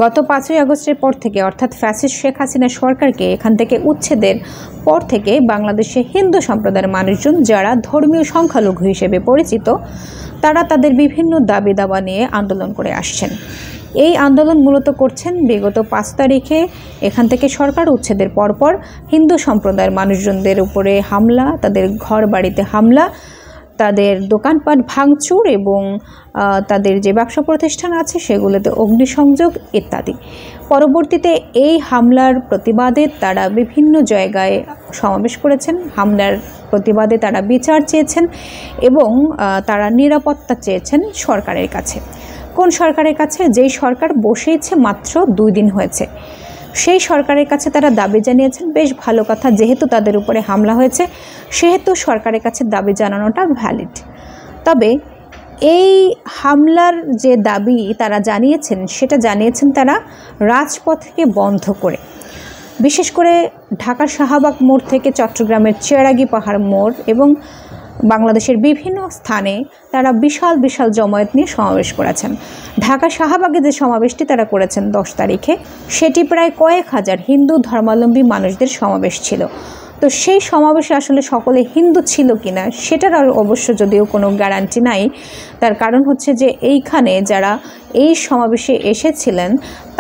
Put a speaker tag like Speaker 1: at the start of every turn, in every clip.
Speaker 1: গত 5ই আগস্টের পর থেকে অর্থাৎ ফ্যাসিস্ট শেখ হাসিনা সরকারকে এখান থেকে উচ্ছেদের পর থেকে বাংলাদেশে হিন্দু সম্প্রদায়ের মানুষজন যারা ধর্মীয় সংখ্যালঘু হিসেবে পরিচিত তারা তাদের বিভিন্ন দাবি দাবা নিয়ে আন্দোলন করে আসছেন। এই আন্দোলন মূলত করছেন বিগত 5 তারিখে এখান থেকে সরকার উচ্ছেদের পরপর হিন্দু সম্প্রদায়ের মানুষজনদের উপরে হামলা, তাদের ঘর বাড়িতে হামলা, তাদের দোকানপাট ভাঙচুর এবং তাদের যে ব্যবসা প্রতিষ্ঠান আছে সেগুলোতে অগ্নিসংযোগ ইত্যাদি। পরবর্তীতে এই হামলার প্রতিবাদে তারা বিভিন্ন জায়গায় সমাবেশ করেছেন, হামলার প্রতিবাদে তারা বিচার চেয়েছেন এবং তারা নিরাপত্তা চেয়েছেন সরকারের কাছে। কোন সরকারের কাছে? যেই সরকার বসেইছে মাত্র 2 দিন হয়েছে, সেই সরকারের কাছে তারা দাবি জানিয়েছেন। বেশ ভালো কথা, যেহেতু তাদের উপরে হামলা হয়েছে সেহেতু সরকারের কাছে দাবি জানানোটা ভ্যালিড। তবে এই হামলার যে দাবি তারা জানিয়েছেন সেটা জানিয়েছেন তারা রাজপথকে বন্ধ করে, বিশেষ করে ঢাকার শাহবাগ মোড় থেকে চট্টগ্রামের চেরাগি পাহাড় মোড় এবং বাংলাদেশের বিভিন্ন স্থানে তারা বিশাল বিশাল জমায়েত নিয়ে সমাবেশ করেছেন। ঢাকা শাহবাগে যে সমাবেশটি তারা করেছেন 10 তারিখে, সেটি প্রায় কয়েক হাজার হিন্দু ধর্মাবলম্বী মানুষদের সমাবেশ ছিল। তো সেই সমাবেশে আসলে সকলে হিন্দু ছিল কিনা সেটার আর অবশ্য যদিও কোনো গ্যারান্টি নাই। তার কারণ হচ্ছে যে এইখানে যারা এই সমাবেশে এসেছিলেন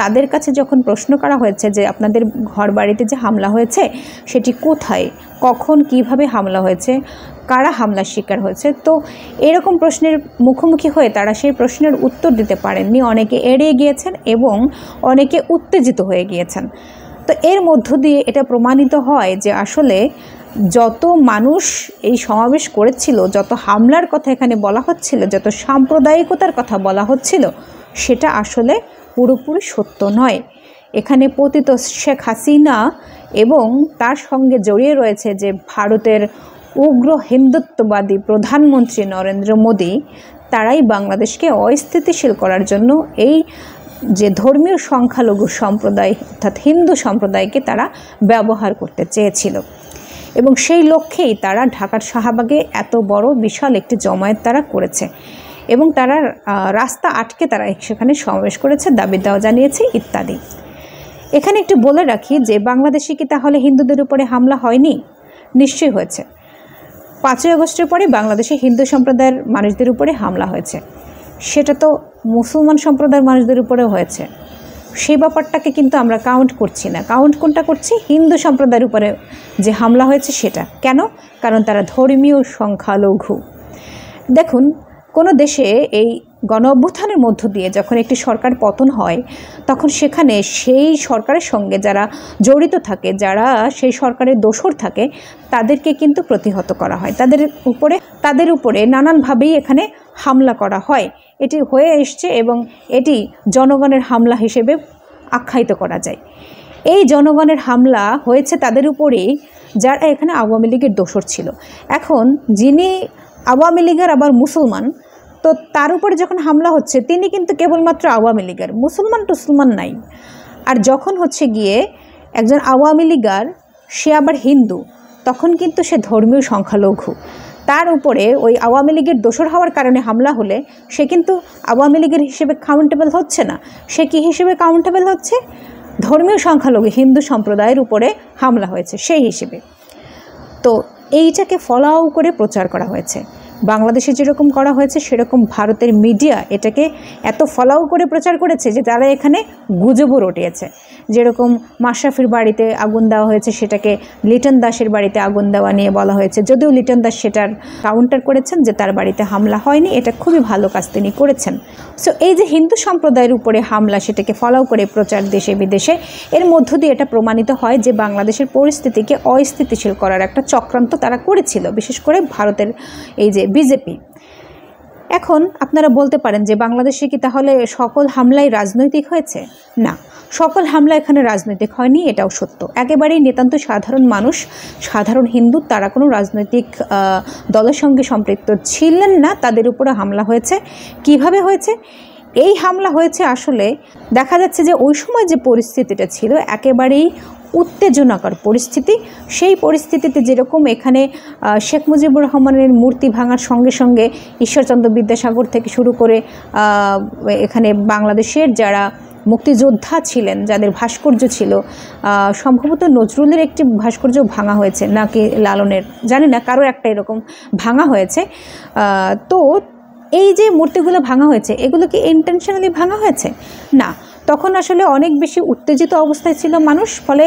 Speaker 1: তাদের কাছে যখন প্রশ্ন করা হয়েছে যে আপনাদের ঘর বাড়িতে যে হামলা হয়েছে সেটি কোথায়, কখন, কিভাবে হামলা হয়েছে, কারা হামলার শিকার হয়েছে, তো এরকম প্রশ্নের মুখোমুখি হয়ে তারা সেই প্রশ্নের উত্তর দিতে পারেননি। অনেকে এড়িয়ে গিয়েছেন এবং অনেকে উত্তেজিত হয়ে গিয়েছেন। তো এর মধ্য দিয়ে এটা প্রমাণিত হয় যে আসলে যত মানুষ এই সমাবেশ করেছিল, যত হামলার কথা এখানে বলা হচ্ছিল, যত সাম্প্রদায়িকতার কথা বলা হচ্ছিল সেটা আসলে পুরোপুরি সত্য নয়। এখানে পতিত শেখ হাসিনা এবং তার সঙ্গে জড়িয়ে রয়েছে যে ভারতের উগ্র হিন্দুত্ববাদী প্রধানমন্ত্রী নরেন্দ্র মোদী, তারাই বাংলাদেশকে অস্থিতিশীল করার জন্য এই যে ধর্মীয় সংখ্যালঘু সম্প্রদায় অর্থাৎ হিন্দু সম্প্রদায়কে তারা ব্যবহার করতে চেয়েছিল এবং সেই লক্ষ্যেই তারা ঢাকার শাহবাগে এত বড় বিশাল একটি জমায়েত তারা করেছে এবং তারা রাস্তা আটকে তারা সেখানে সমাবেশ করেছে, দাবি দেওয়া জানিয়েছে ইত্যাদি। এখানে একটু বলে রাখি যে বাংলাদেশে কি তাহলে হিন্দুদের উপরে হামলা হয়নি? নিশ্চয়ই হয়েছে। 5ই আগস্টের পরে বাংলাদেশে হিন্দু সম্প্রদায়ের মানুষদের উপরে হামলা হয়েছে, সেটা তো মুসলমান সম্প্রদায়ের মানুষদের উপরেও হয়েছে। সেই ব্যাপারটাকে কিন্তু আমরা কাউন্ট করছি না। কাউন্ট কোনটা করছি? হিন্দু সম্প্রদায়ের উপরে যে হামলা হয়েছে সেটা। কেন? কারণ তারা ধর্মীয় সংখ্যালঘু। দেখুন, কোনো দেশে এই গণ অভ্যুত্থানের মধ্য দিয়ে যখন একটি সরকার পতন হয় তখন সেখানে সেই সরকারের সঙ্গে যারা জড়িত থাকে, যারা সেই সরকারের দোসর থাকে, তাদেরকে কিন্তু প্রতিহত করা হয়, তাদের উপরে নানানভাবেই এখানে হামলা করা হয়। এটি হয়ে এসছে এবং এটি জনগণের হামলা হিসেবে আখ্যায়িত করা যায়। এই জনগণের হামলা হয়েছে তাদের উপরেই যারা এখানে আওয়ামী লীগের দোসর ছিল। এখন যিনি আওয়ামী লীগের আবার মুসলমান, তো তার উপরে যখন হামলা হচ্ছে তিনি কিন্তু কেবলমাত্র আওয়ামী লীগের, মুসলমান নাই। আর যখন হচ্ছে গিয়ে একজন আওয়ামী লীগার সে আবার হিন্দু, তখন কিন্তু সে ধর্মীয় সংখ্যালঘু। তার উপরে ওই আওয়ামী লীগের দোসর হওয়ার কারণে হামলা হলে সে কিন্তু আওয়ামী লীগের হিসেবে কাউন্টেবল হচ্ছে না। সে কী হিসেবে কাউন্টেবল হচ্ছে? ধর্মীয় সংখ্যালঘু হিন্দু সম্প্রদায়ের উপরে হামলা হয়েছে সেই হিসেবে। তো এইটাকে ফলাও করে প্রচার করা হয়েছে। বাংলাদেশে যেরকম করা হয়েছে সেরকম ভারতের মিডিয়া এটাকে এত ফলাও করে প্রচার করেছে যে তারা এখানে গুজবও রটিয়েছে। যেরকম মাশরাফির বাড়িতে আগুন দেওয়া হয়েছে সেটাকে লিটন দাসের বাড়িতে আগুন দেওয়া নিয়ে বলা হয়েছে, যদিও লিটন দাস সেটার কাউন্টার করেছেন যে তার বাড়িতে হামলা হয়নি, এটা খুবই ভালো কাজ তিনি করেছেন। সো এই যে হিন্দু সম্প্রদায়ের উপরে হামলা, সেটাকে ফলাও করে প্রচার দেশে বিদেশে, এর মধ্য দিয়ে এটা প্রমাণিত হয় যে বাংলাদেশের পরিস্থিতিকে অস্থিতিশীল করার একটা চক্রান্ত তারা করেছিল, বিশেষ করে ভারতের এই যে বিজেপি। এখন আপনারা বলতে পারেন যে বাংলাদেশে কি তাহলে সকল হামলাই রাজনৈতিক হয়েছে? না, সকল হামলা এখানে রাজনৈতিক হয়নি, এটাও সত্য। একেবারেই নিতান্ত সাধারণ মানুষ, সাধারণ হিন্দু, তারা কোনো রাজনৈতিক দলের সঙ্গে সম্পৃক্ত ছিলেন না, তাদের উপরে হামলা হয়েছে। কিভাবে হয়েছে? এই হামলা হয়েছে আসলে দেখা যাচ্ছে যে ওই সময় যে পরিস্থিতিটা ছিল একেবারেই উত্তেজনাকর পরিস্থিতি। সেই পরিস্থিতিতে যেরকম এখানে শেখ মুজিবুর রহমানের মূর্তি ভাঙার সঙ্গে সঙ্গে ঈশ্বরচন্দ্র বিদ্যাসাগর থেকে শুরু করে এখানে বাংলাদেশের যারা মুক্তিযোদ্ধা ছিলেন, যাদের ভাস্কর্য ছিল, সম্ভবত নজরুলের একটি ভাস্কর্য ভাঙা হয়েছে নাকি লালনের, জানি না, কারোর একটা এরকম ভাঙা হয়েছে। তো এই যে মূর্তিগুলো ভাঙা হয়েছে, এগুলো কি ইন্টেনশনালি ভাঙা হয়েছে? না, তখন আসলে অনেক বেশি উত্তেজিত অবস্থায় ছিল মানুষ, ফলে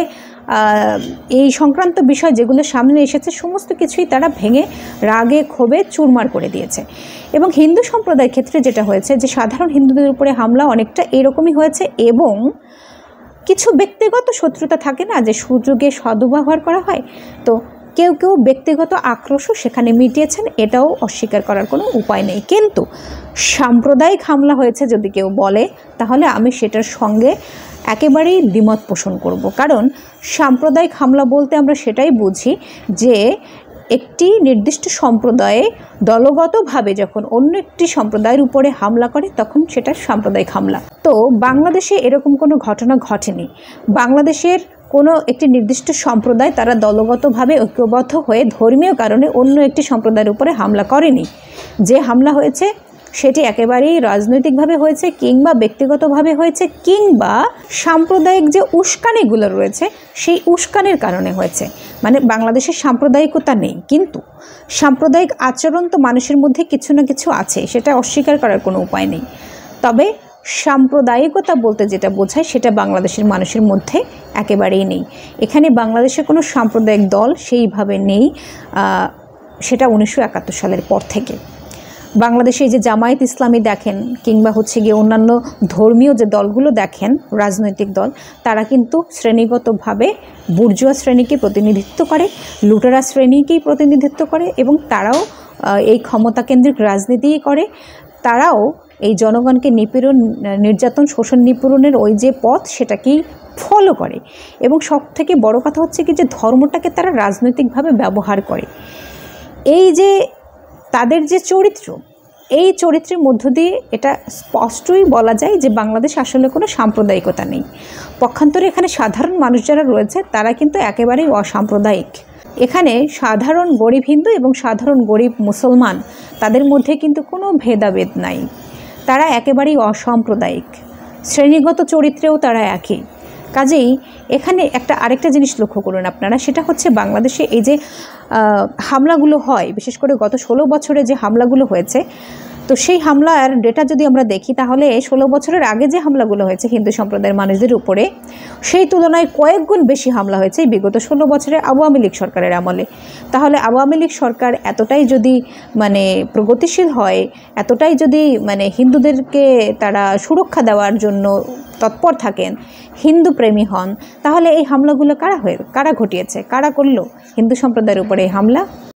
Speaker 1: এই সংক্রান্ত বিষয় যেগুলো সামনে এসেছে সমস্ত কিছুই তারা ভেঙে রাগে ক্ষোভে চুরমার করে দিয়েছে। এবং হিন্দু সম্প্রদায়ের ক্ষেত্রে যেটা হয়েছে যে সাধারণ হিন্দুদের উপরে হামলা অনেকটা এরকমই হয়েছে, এবং কিছু ব্যক্তিগত শত্রুতা থাকে না, যে সুযোগে সদ্ব্যবহার করা হয়, তো কেউ কেউ ব্যক্তিগত আক্রোশও সেখানে মিটিয়েছেন, এটাও অস্বীকার করার কোনো উপায় নেই। কিন্তু সাম্প্রদায়িক হামলা হয়েছে যদি কেউ বলে, তাহলে আমি সেটার সঙ্গে একেবারেই দ্বিমত পোষণ করব। কারণ সাম্প্রদায়িক হামলা বলতে আমরা সেটাই বুঝি যে একটি নির্দিষ্ট সম্প্রদায়ে দলগতভাবে যখন অন্য একটি সম্প্রদায়ের উপরে হামলা করে, তখন সেটা সাম্প্রদায়িক হামলা। তো বাংলাদেশে এরকম কোনো ঘটনা ঘটেনি। বাংলাদেশের কোনো একটি নির্দিষ্ট সম্প্রদায় তারা দলগতভাবে ঐক্যবদ্ধ হয়ে ধর্মীয় কারণে অন্য একটি সম্প্রদায়ের উপরে হামলা করেনি। যে হামলা হয়েছে সেটি একেবারেই রাজনৈতিকভাবে হয়েছে, কিংবা ব্যক্তিগতভাবে হয়েছে, কিংবা সাম্প্রদায়িক যে উস্কানিগুলো রয়েছে সেই উস্কানির কারণে হয়েছে। মানে বাংলাদেশের সাম্প্রদায়িকতা নেই, কিন্তু সাম্প্রদায়িক আচরণ তো মানুষের মধ্যে কিছু না কিছু আছে, সেটা অস্বীকার করার কোনো উপায় নেই। তবে সাম্প্রদায়িকতা বলতে যেটা বোঝায় সেটা বাংলাদেশের মানুষের মধ্যে একেবারেই নেই। এখানে বাংলাদেশে কোনো সাম্প্রদায়িক দল সেইভাবে নেই, সেটা 1971 সালের পর থেকে। বাংলাদেশে যে জামায়াত ইসলামী দেখেন, কিংবা হচ্ছে গিয়ে অন্যান্য ধর্মীয় যে দলগুলো দেখেন, রাজনৈতিক দল, তারা কিন্তু শ্রেণীগতভাবে বুর্জুয়া শ্রেণীকে প্রতিনিধিত্ব করে, লুটেরা শ্রেণীকেই প্রতিনিধিত্ব করে, এবং তারাও এই ক্ষমতা কেন্দ্রিক রাজনীতিই করে। তারাও এই জনগণকে নিপীড়ন, নির্যাতন, শোষণ নিপীড়নের ওই যে পথ, সেটাকেই ফলো করে। এবং সব থেকে বড় কথা হচ্ছে কি, যে ধর্মটাকে তারা রাজনৈতিকভাবে ব্যবহার করে। এই যে তাদের যে চরিত্র, এই চরিত্রের মধ্য দিয়ে এটা স্পষ্টই বলা যায় যে বাংলাদেশ আসলে কোনো সাম্প্রদায়িকতা নেই। পক্ষান্তরে এখানে সাধারণ মানুষ যারা রয়েছে তারা কিন্তু একেবারেই অসাম্প্রদায়িক। এখানে সাধারণ গরিব হিন্দু এবং সাধারণ গরিব মুসলমান, তাদের মধ্যে কিন্তু কোনো ভেদাভেদ নাই, তারা একেবারেই অসাম্প্রদায়িক, শ্রেণীগত চরিত্রেও তারা একই। কাজেই এখানে আরেকটা জিনিস লক্ষ্য করুন আপনারা, সেটা হচ্ছে বাংলাদেশে এই যে হামলাগুলো হয়, বিশেষ করে গত 16 বছরে যে হামলাগুলো হয়েছে, তো সেই হামলার ডেটা যদি আমরা দেখি, তাহলে 16 বছরের আগে যে হামলাগুলো হয়েছে হিন্দু সম্প্রদায়ের মানুষদের উপরে, সেই তুলনায় কয়েক গুণ বেশি হামলা হয়েছে বিগত 16 বছরে আওয়ামী লীগ সরকারের আমলে। তাহলে আওয়ামী লীগ সরকার এতটাই যদি প্রগতিশীল হয়, এতটাই যদি হিন্দুদেরকে তারা সুরক্ষা দেওয়ার জন্য তৎপর থাকেন, হিন্দু প্রেমী হন, তাহলে এই হামলাগুলো কারা ঘটিয়েছে, কারা করলো হিন্দু সম্প্রদায়ের উপরে এই হামলা?